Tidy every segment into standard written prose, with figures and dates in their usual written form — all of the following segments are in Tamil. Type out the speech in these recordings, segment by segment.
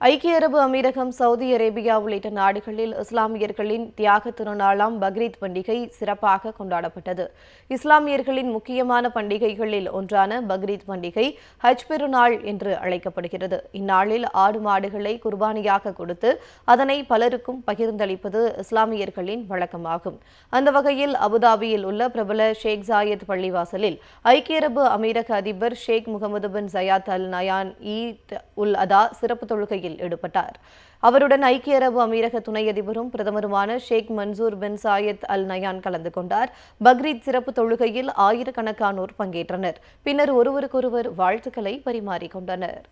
ஐக்கிய அரபு அமீரகம், சவுதி அரேபியா உள்ளிட்ட நாடுகளில் இஸ்லாமியர்களின் தியாக திருநாளாம் பக்ரீத் பண்டிகை சிறப்பாக கொண்டாடப்பட்டது. இஸ்லாமியர்களின் முக்கியமான பண்டிகைகளில் ஒன்றான பக்ரீத் பண்டிகை ஹஜ் பெருநாள் என்று அழைக்கப்படுகிறது. இந்நாளில் ஆடு மாடுகளை குர்பானியாக கொடுத்து அதனை பலருக்கும் பகிர்ந்தளிப்பது இஸ்லாமியர்களின் வழக்கமாகும். அந்த வகையில் அபுதாபியில் உள்ள பிரபல ஷேக் ஜாயத் பள்ளிவாசலில் ஐக்கிய அரபு அமீரக அதிபர் ஷேக் முகமது பின் ஜயாத் அல் நயான் ஈத் உல் அதா சிறப்பு தொழுகையில் ஈடுபட்டார். அவருடன் ஐக்கிய அரபு அமீரக துணை அதிபரும் பிரதமருமான ஷேக் மன்சூர் பின் சாயத் அல் நயான் கலந்து கொண்டார். பக்ரீத் சிறப்பு தொழுகையில் ஆயிரக்கணக்கானோர் பங்கேற்றனர். பின்னர் ஒருவருக்கொருவர் வாழ்த்துக்களை பரிமாறிக்கொண்டனர்.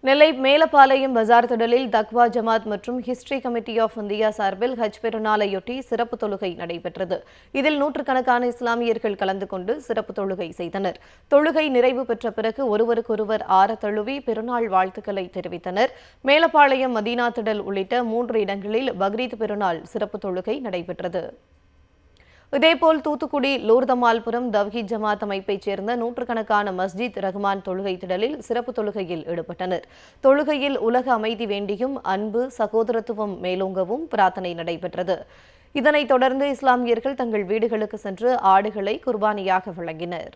நெல்லை மேலப்பாளையம் பஜார் திடலில் தக்வா ஜமாத் மற்றும் ஹிஸ்டரி கமிட்டி ஆஃப் இந்தியா சார்பில் ஹஜ் பெருநாளையொட்டி சிறப்பு தொழுகை நடைபெற்றது. இதில் நூற்றுக்கணக்கான இஸ்லாமியர்கள் கலந்து கொண்டு சிறப்பு தொழுகை செய்தனர். தொழுகை நிறைவு பெற்ற பிறகு ஒருவருக்கொருவர் ஆற தழுவி பெருநாள் வாழ்த்துக்களை தெரிவித்தனர். மேலப்பாளையம், மதீனா திடல் உள்ளிட்ட 3 இடங்களில் பக்ரீத் பெருநாள் சிறப்பு தொழுகை நடைபெற்றது. இதேபோல் தூத்துக்குடி லூர்தமால்புரம் தவ்ஹீத் ஜமாத் அமைப்பைச் சேர்ந்த நூற்றுக்கணக்கான மஸ்ஜித் ரஹ்மான் தொழுகை திடலில் சிறப்பு தொழுகையில் ஈடுபட்டனர். தொழுகையில் உலக அமைதி வேண்டியும் அன்பு, சகோதரத்துவம் மேலோங்கவும் பிரார்த்தனை நடைபெற்றது. இதனைத் தொடர்ந்து இஸ்லாமியர்கள் தங்கள் வீடுகளுக்கு சென்று ஆடுகளை குர்பானியாக வழங்கினர்.